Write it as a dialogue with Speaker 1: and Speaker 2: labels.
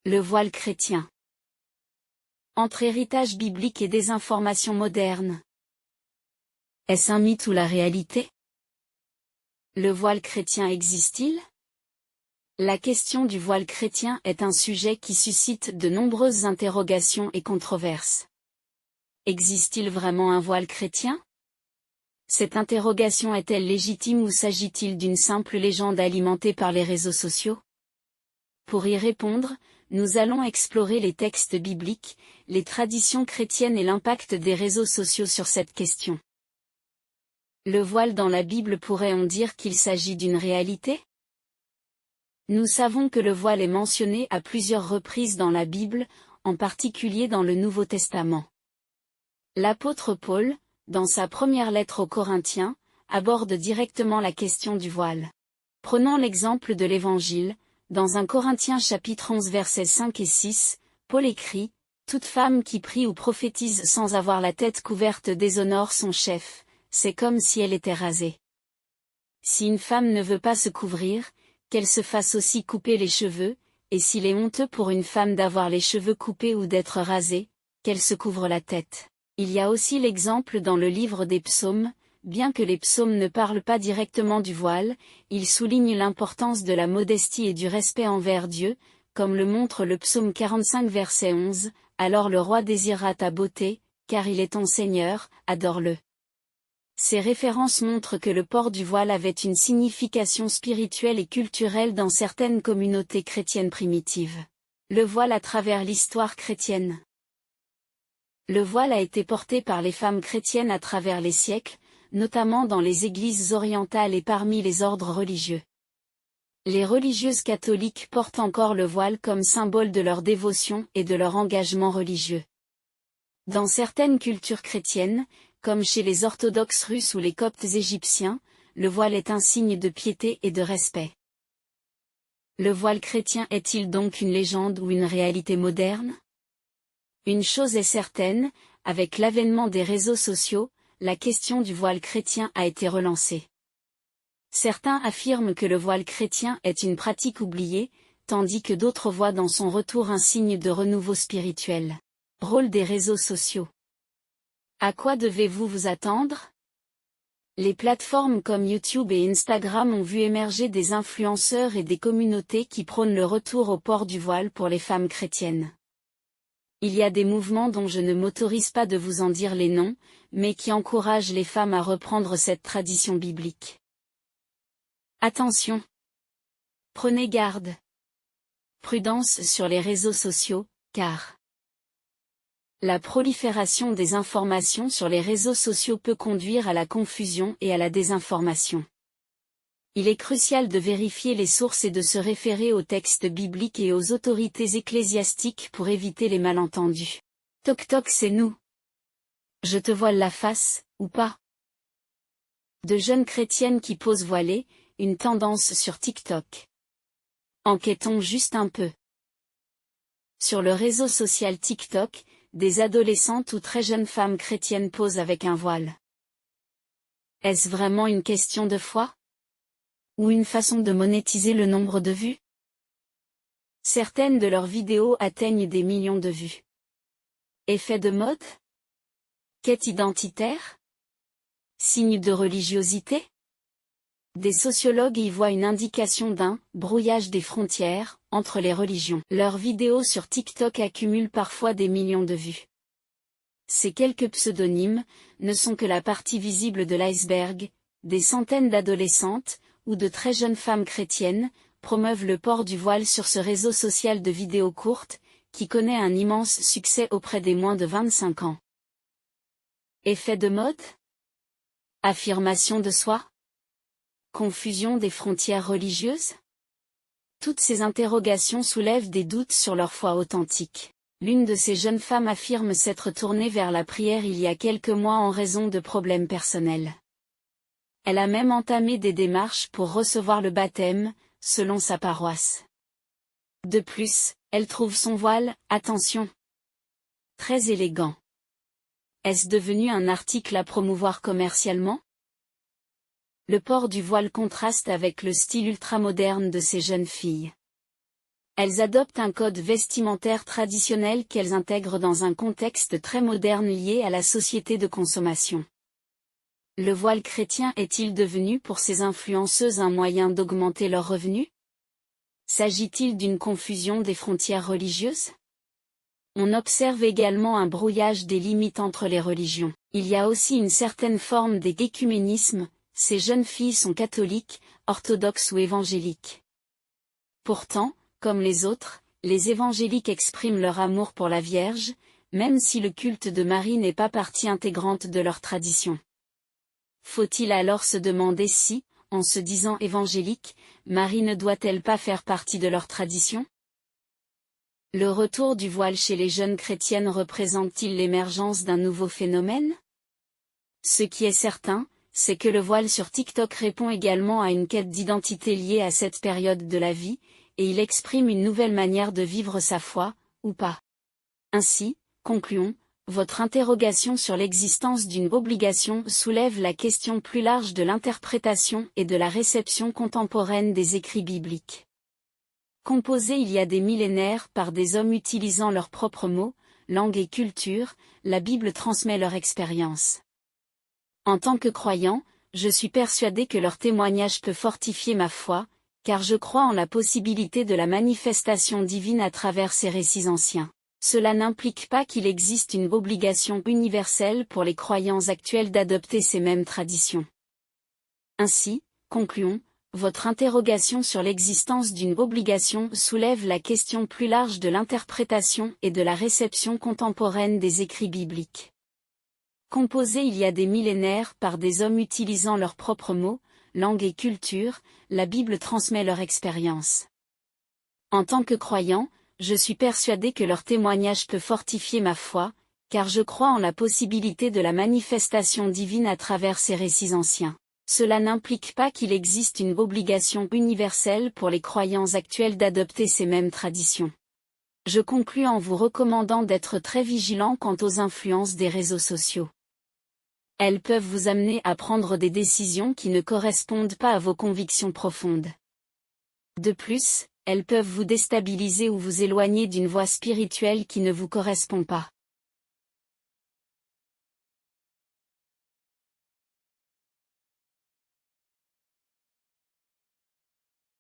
Speaker 1: Le voile chrétien. Entre héritage biblique et désinformation moderne. Est-ce un mythe ou la réalité? Le voile chrétien existe-t-il? La question du voile chrétien est un sujet qui suscite de nombreuses interrogations et controverses. Existe-t-il vraiment un voile chrétien? Cette interrogation est-elle légitime ou s'agit-il d'une simple légende alimentée par les réseaux sociaux? Pour y répondre, nous allons explorer les textes bibliques, les traditions chrétiennes et l'impact des réseaux sociaux sur cette question. Le voile dans la Bible, pourrait-on dire qu'il s'agit d'une réalité? Nous savons que le voile est mentionné à plusieurs reprises dans la Bible, en particulier dans le Nouveau Testament. L'apôtre Paul, dans sa première lettre aux Corinthiens, aborde directement la question du voile. Prenons l'exemple de l'Évangile, dans 1 Corinthiens chapitre 11 versets 5 et 6, Paul écrit, « Toute femme qui prie ou prophétise sans avoir la tête couverte déshonore son chef, c'est comme si elle était rasée. Si une femme ne veut pas se couvrir, qu'elle se fasse aussi couper les cheveux, et s'il est honteux pour une femme d'avoir les cheveux coupés ou d'être rasée, qu'elle se couvre la tête. » Il y a aussi l'exemple dans le livre des psaumes, bien que les psaumes ne parlent pas directement du voile, ils soulignent l'importance de la modestie et du respect envers Dieu, comme le montre le psaume 45 verset 11, « Alors le roi désirera ta beauté, car il est ton Seigneur, adore-le. » Ces références montrent que le port du voile avait une signification spirituelle et culturelle dans certaines communautés chrétiennes primitives. Le voile à travers l'histoire chrétienne. Le voile a été porté par les femmes chrétiennes à travers les siècles, notamment dans les églises orientales et parmi les ordres religieux. Les religieuses catholiques portent encore le voile comme symbole de leur dévotion et de leur engagement religieux. Dans certaines cultures chrétiennes, comme chez les orthodoxes russes ou les coptes égyptiens, le voile est un signe de piété et de respect. Le voile chrétien est-il donc une légende ou une réalité moderne? Une chose est certaine, avec l'avènement des réseaux sociaux, la question du voile chrétien a été relancée. Certains affirment que le voile chrétien est une pratique oubliée, tandis que d'autres voient dans son retour un signe de renouveau spirituel. Rôle des réseaux sociaux. À quoi devez-vous vous attendre? Les plateformes comme YouTube et Instagram ont vu émerger des influenceurs et des communautés qui prônent le retour au port du voile pour les femmes chrétiennes. Il y a des mouvements dont je ne m'autorise pas de vous en dire les noms, mais qui encouragent les femmes à reprendre cette tradition biblique. Attention! Prenez garde! Prudence sur les réseaux sociaux, car la prolifération des informations sur les réseaux sociaux peut conduire à la confusion et à la désinformation. Il est crucial de vérifier les sources et de se référer aux textes bibliques et aux autorités ecclésiastiques pour éviter les malentendus. Toc toc, c'est nous. Je te voile la face, ou pas? De jeunes chrétiennes qui posent voilées, une tendance sur TikTok. Enquêtons juste un peu. Sur le réseau social TikTok, des adolescentes ou très jeunes femmes chrétiennes posent avec un voile. Est-ce vraiment une question de foi? Ou une façon de monétiser le nombre de vues? Certaines de leurs vidéos atteignent des millions de vues. Effet de mode? Quête identitaire? Signe de religiosité? Des sociologues y voient une indication d'un « brouillage des frontières » entre les religions. Leurs vidéos sur TikTok accumulent parfois des millions de vues. Ces quelques pseudonymes ne sont que la partie visible de l'iceberg. Des centaines d'adolescentes, ou de très jeunes femmes chrétiennes, promeuvent le port du voile sur ce réseau social de vidéos courtes, qui connaît un immense succès auprès des moins de 25 ans. Effet de mode? Affirmation de soi? Confusion des frontières religieuses? Toutes ces interrogations soulèvent des doutes sur leur foi authentique. L'une de ces jeunes femmes affirme s'être tournée vers la prière il y a quelques mois en raison de problèmes personnels. Elle a même entamé des démarches pour recevoir le baptême, selon sa paroisse. De plus, elle trouve son voile, attention, très élégant. Est-ce devenu un article à promouvoir commercialement? Le port du voile contraste avec le style ultramoderne de ces jeunes filles. Elles adoptent un code vestimentaire traditionnel qu'elles intègrent dans un contexte très moderne lié à la société de consommation. Le voile chrétien est-il devenu pour ces influenceuses un moyen d'augmenter leurs revenus? S'agit-il d'une confusion des frontières religieuses? On observe également un brouillage des limites entre les religions. Il y a aussi une certaine forme d'écuménisme, ces jeunes filles sont catholiques, orthodoxes ou évangéliques. Pourtant, comme les autres, les évangéliques expriment leur amour pour la Vierge, même si le culte de Marie n'est pas partie intégrante de leur tradition. Faut-il alors se demander si, en se disant évangélique, Marie ne doit-elle pas faire partie de leur tradition? Le retour du voile chez les jeunes chrétiennes représente-t-il l'émergence d'un nouveau phénomène? Ce qui est certain, c'est que le voile sur TikTok répond également à une quête d'identité liée à cette période de la vie, et il exprime une nouvelle manière de vivre sa foi, ou pas. Ainsi, concluons, votre interrogation sur l'existence d'une obligation soulève la question plus large de l'interprétation et de la réception contemporaine des écrits bibliques. Composée il y a des millénaires par des hommes utilisant leurs propres mots, langue et culture, la Bible transmet leur expérience. En tant que croyant, je suis persuadé que leur témoignage peut fortifier ma foi, car je crois en la possibilité de la manifestation divine à travers ces récits anciens. Cela n'implique pas qu'il existe une obligation universelle pour les croyants actuels d'adopter ces mêmes traditions. Ainsi, concluons, votre interrogation sur l'existence d'une obligation soulève la question plus large de l'interprétation et de la réception contemporaine des écrits bibliques. Composée il y a des millénaires par des hommes utilisant leurs propres mots, langue et culture, la Bible transmet leur expérience. En tant que croyant, je suis persuadé que leur témoignage peut fortifier ma foi, car je crois en la possibilité de la manifestation divine à travers ces récits anciens. Cela n'implique pas qu'il existe une obligation universelle pour les croyants actuels d'adopter ces mêmes traditions. Je conclus en vous recommandant d'être très vigilant quant aux influences des réseaux sociaux. Elles peuvent vous amener à prendre des décisions qui ne correspondent pas à vos convictions profondes. De plus, elles peuvent vous déstabiliser ou vous éloigner d'une voie spirituelle qui ne vous correspond pas.